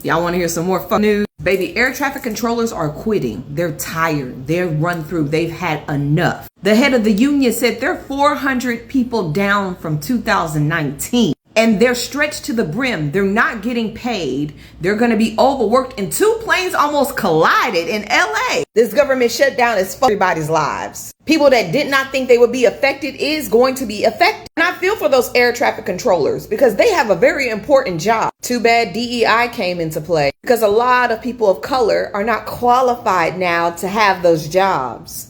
Y'all want to hear some more fun news? Baby, air traffic controllers are quitting. They're tired. They're run through. They've had enough. The head of the union said they're 400 people down from 2019. And they're stretched to the brim. They're not getting paid. They're going to be overworked. And two planes almost collided in LA. This government shutdown is for everybody's lives. People that did not think they would be affected is going to be affected. And I feel for those air traffic controllers because they have a very important job. Too bad DEI came into play because a lot of people of color are not qualified now to have those jobs.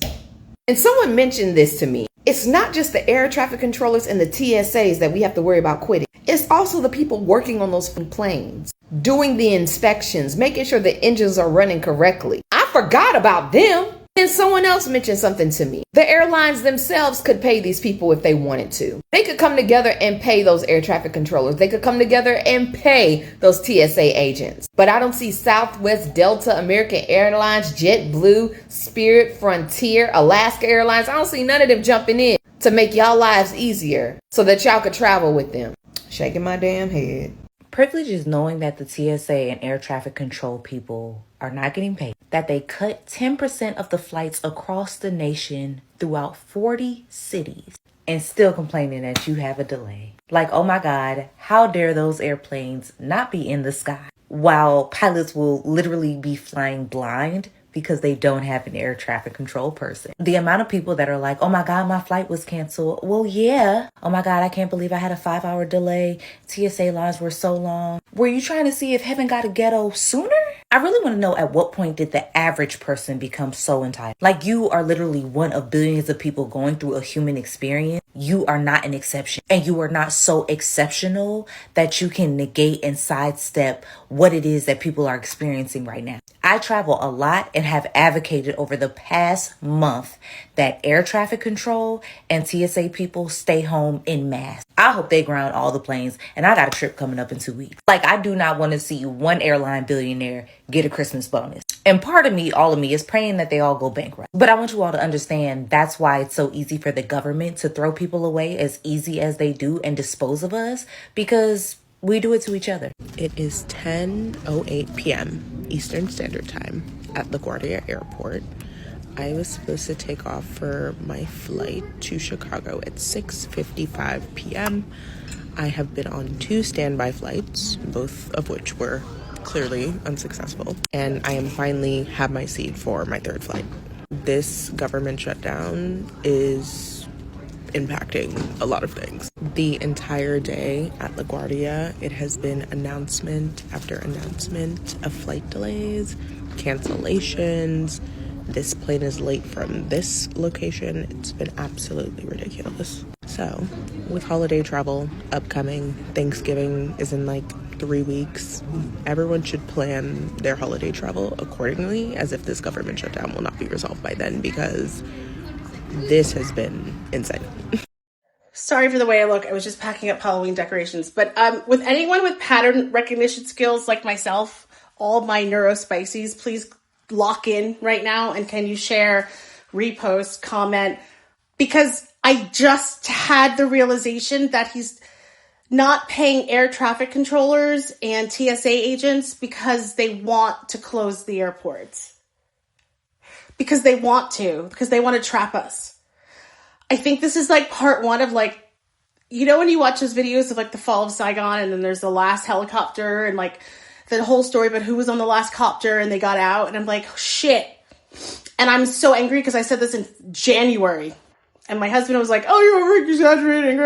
And someone mentioned this to me. It's not just the air traffic controllers and the TSAs that we have to worry about quitting. It's also the people working on those planes, doing the inspections, making sure the engines are running correctly. I forgot about them. And someone else mentioned something to me. The airlines themselves could pay these people if they wanted to. They could come together and pay those air traffic controllers. They could come together and pay those TSA agents. But I don't see Southwest, Delta, American Airlines, JetBlue, Spirit, Frontier, Alaska Airlines. I don't see none of them jumping in to make y'all lives easier so that y'all could travel with them. Shaking my damn head. Privilege is knowing that the TSA and air traffic control people are not getting paid, that they cut 10% of the flights across the nation throughout 40 cities, and still complaining that you have a delay. Like, oh my God, how dare those airplanes not be in the sky while pilots will literally be flying blind because they don't have an air traffic control person. The amount of people that are like, oh my God, my flight was canceled. Well, yeah. Oh my God, I can't believe I had a 5-hour delay. TSA lines were so long. Were you trying to see if heaven got a ghetto sooner? I really want to know, at what point did the average person become so entitled? Like, you are literally one of billions of people going through a human experience. You are not an exception. And you are not so exceptional that you can negate and sidestep what it is that people are experiencing right now. I travel a lot and have advocated over the past month that air traffic control and TSA people stay home en masse. I hope they ground all the planes, and I got a trip coming up in 2 weeks. Like, I do not want to see one airline billionaire get a Christmas bonus. And part of me, all of me, is praying that they all go bankrupt. But I want you all to understand that's why it's so easy for the government to throw people away as easy as they do and dispose of us, because we do it to each other. It is 10:08 p.m. Eastern Standard Time at LaGuardia Airport. I was supposed to take off for my flight to Chicago at 6:55 p.m. I have been on 2 standby flights, both of which were clearly unsuccessful, and I am finally have my seat for my 3rd flight. This government shutdown is impacting a lot of things. The entire day at LaGuardia, it has been announcement after announcement of flight delays, cancellations. This plane is late from this location. It's been absolutely ridiculous. So, with holiday travel upcoming, Thanksgiving is in like 3 weeks. Everyone should plan their holiday travel accordingly, as if this government shutdown will not be resolved by then, because this has been insane. Sorry for the way I look. I was just packing up Halloween decorations. But with anyone with pattern recognition skills like myself, all my neurospices, please lock in right now. And can you share, repost, comment? Because I just had the realization that he's not paying air traffic controllers and TSA agents because they want to close the airports. Because they want to trap us. I think this is like part 1 of, like, you know, when you watch those videos of like the fall of Saigon, and then there's the last helicopter and like the whole story about who was on the last copter and they got out, and I'm like, oh, shit. And I'm so angry because I said this in January, and my husband was like, oh, you're exaggerating.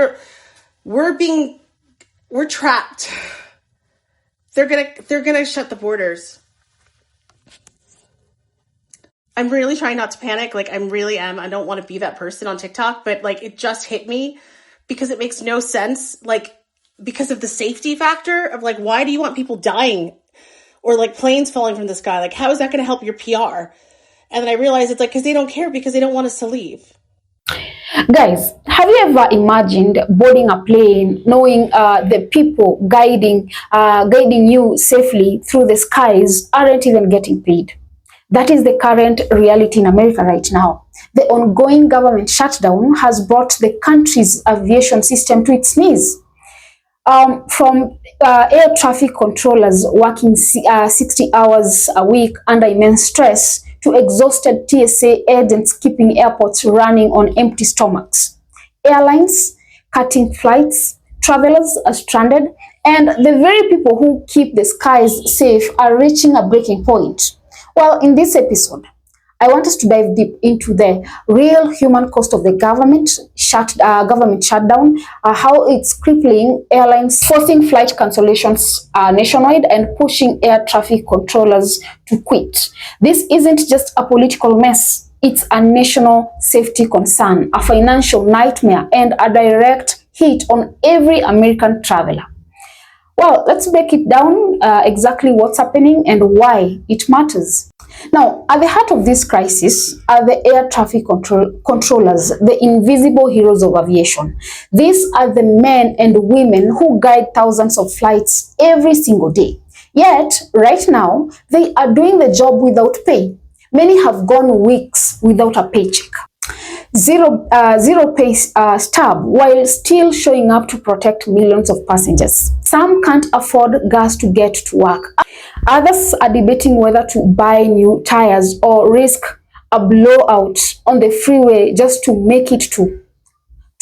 We're trapped. They're gonna shut the borders. I'm really trying not to panic. Like, I really am. I don't want to be that person on TikTok, but like, it just hit me because it makes no sense. Like, because of the safety factor of like, why do you want people dying or like planes falling from the sky? Like, how is that going to help your PR? And then I realized it's like, because they don't care, because they don't want us to leave. Guys, have you ever imagined boarding a plane, knowing the people guiding you safely through the skies aren't even getting paid? That is the current reality in America right now. The ongoing government shutdown has brought the country's aviation system to its knees. From air traffic controllers working 60 hours a week under immense stress to exhausted TSA agents keeping airports running on empty stomachs. Airlines cutting flights, travelers are stranded, and the very people who keep the skies safe are reaching a breaking point. Well, in this episode, I want us to dive deep into the real human cost of the government shutdown, how it's crippling airlines, forcing flight cancellations nationwide, and pushing air traffic controllers to quit. This isn't just a political mess. It's a national safety concern, a financial nightmare, and a direct hit on every American traveler. Well, let's break it down exactly what's happening and why it matters. Now, at the heart of this crisis are the air traffic controllers, the invisible heroes of aviation. These are the men and women who guide thousands of flights every single day. Yet, right now, they are doing the job without pay. Many have gone weeks without a paycheck. Zero pay stub while still showing up to protect millions of passengers. Some can't afford gas to get to work. Others are debating whether to buy new tires or risk a blowout on the freeway just to make it to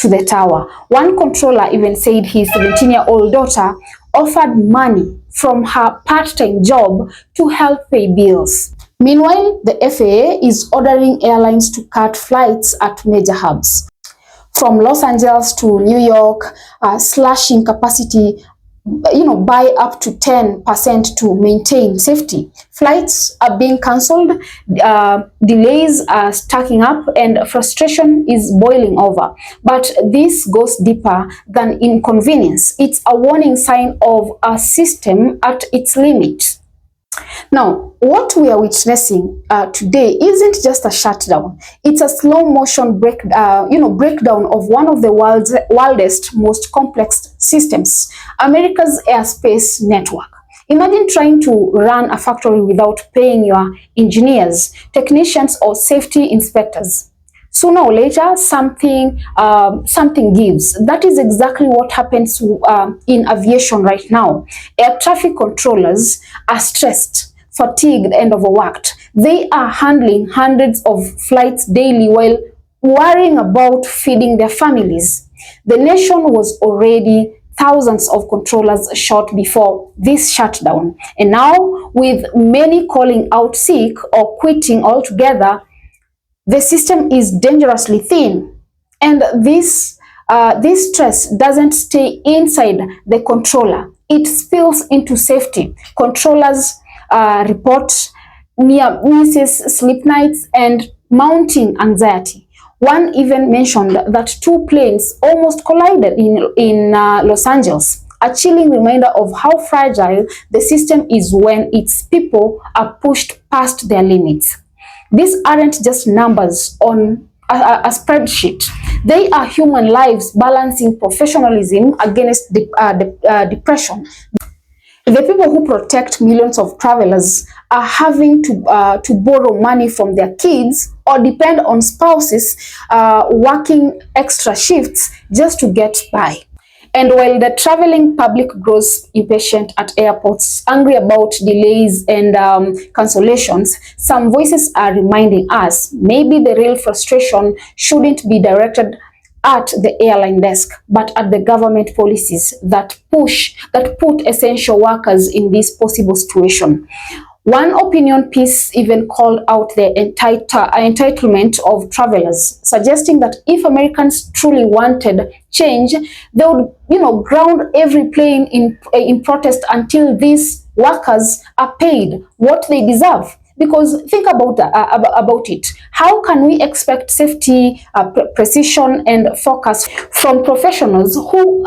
the tower. One controller even said his 17-year-old daughter offered money from her part-time job to help pay bills. Meanwhile, the FAA is ordering airlines to cut flights at major hubs. From Los Angeles to New York, slashing capacity by up to 10% to maintain safety. Flights are being cancelled, delays are stacking up, and frustration is boiling over. But this goes deeper than inconvenience. It's a warning sign of a system at its limit. Now, what we are witnessing today isn't just a shutdown. It's a slow motion breakdown of one of the world's wildest, most complex systems, America's airspace network. Imagine trying to run a factory without paying your engineers, technicians, or safety inspectors. Sooner or later, something gives. That is exactly what happens in aviation right now. Air traffic controllers are stressed, fatigued, and overworked. They are handling hundreds of flights daily while worrying about feeding their families. The nation was already thousands of controllers short before this shutdown. And now, with many calling out sick or quitting altogether, the system is dangerously thin, and this stress doesn't stay inside the controller. It spills into safety. Controllers report near misses, sleep nights, and mounting anxiety. One even mentioned that two planes almost collided in Los Angeles. A chilling reminder of how fragile the system is when its people are pushed past their limits. These aren't just numbers on a spreadsheet. They are human lives balancing professionalism against depression. The people who protect millions of travelers are having to borrow money from their kids or depend on spouses working extra shifts just to get by. And while the traveling public grows impatient at airports, angry about delays and cancellations, some voices are reminding us maybe the real frustration shouldn't be directed at the airline desk, but at the government policies that put essential workers in this possible situation. One opinion piece even called out the entitlement of travelers, suggesting that if Americans truly wanted change, they would, ground every plane in protest until these workers are paid what they deserve. Because think about it. How can we expect safety, precision, and focus from professionals who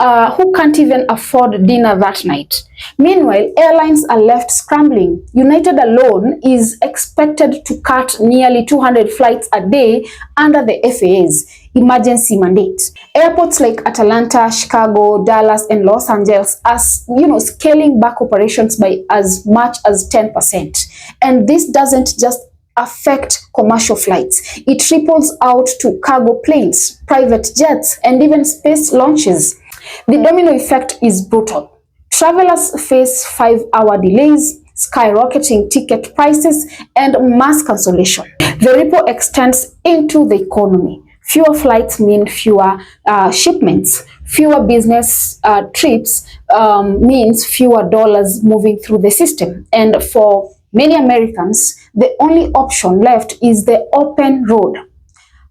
can't even afford dinner that night? Meanwhile, airlines are left scrambling. United alone is expected to cut nearly 200 flights a day under the FAA's emergency mandate. Airports like Atlanta, Chicago, Dallas, and Los Angeles are, scaling back operations by as much as 10%. And this doesn't just affect commercial flights. It ripples out to cargo planes, private jets, and even space launches. The domino effect is brutal. Travelers face 5-hour delays, skyrocketing ticket prices, and mass cancellation. The ripple extends into the economy. Fewer flights mean fewer shipments. Fewer business trips means fewer dollars moving through the system. And for many Americans, the only option left is the open road.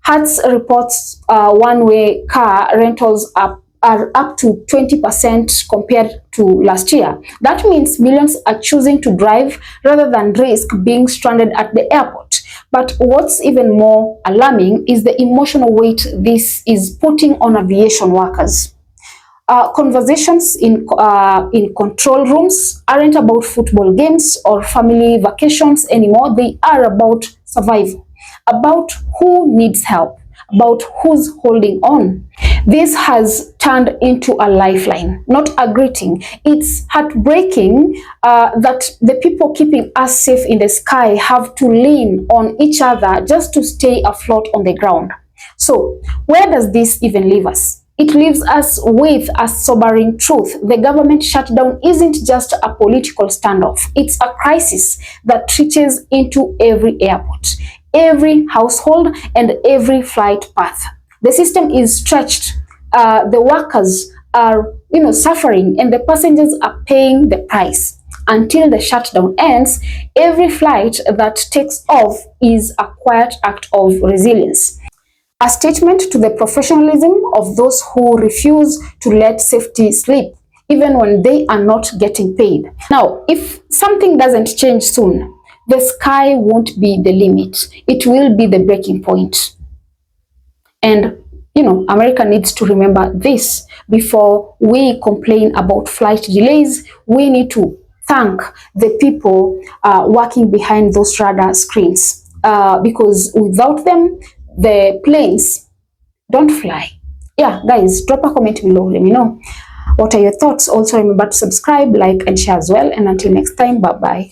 Hertz reports one-way car rentals are up to 20% compared to last year. That means millions are choosing to drive rather than risk being stranded at the airport. But what's even more alarming is the emotional weight this is putting on aviation workers. Conversations in control rooms aren't about football games or family vacations anymore. They are about survival, about who needs help, about who's holding on. This has turned into a lifeline, not a greeting. It's heartbreaking that the people keeping us safe in the sky have to lean on each other just to stay afloat on the ground. So, where does this even leave us? It leaves us with a sobering truth. The government shutdown isn't just a political standoff. It's a crisis that reaches into every airport, every household, and every flight path. The system is stretched. The workers are, suffering, and the passengers are paying the price. Until the shutdown ends, every flight that takes off is a quiet act of resilience. A statement to the professionalism of those who refuse to let safety slip, even when they are not getting paid. Now, if something doesn't change soon, the sky won't be the limit. It will be the breaking point. And, America needs to remember this. Before we complain about flight delays, we need to thank the people working behind those radar screens. Because without them, the planes don't fly. Yeah, guys, drop a comment below. Let me know what are your thoughts. Also, remember to subscribe, like, and share as well. And until next time, bye-bye.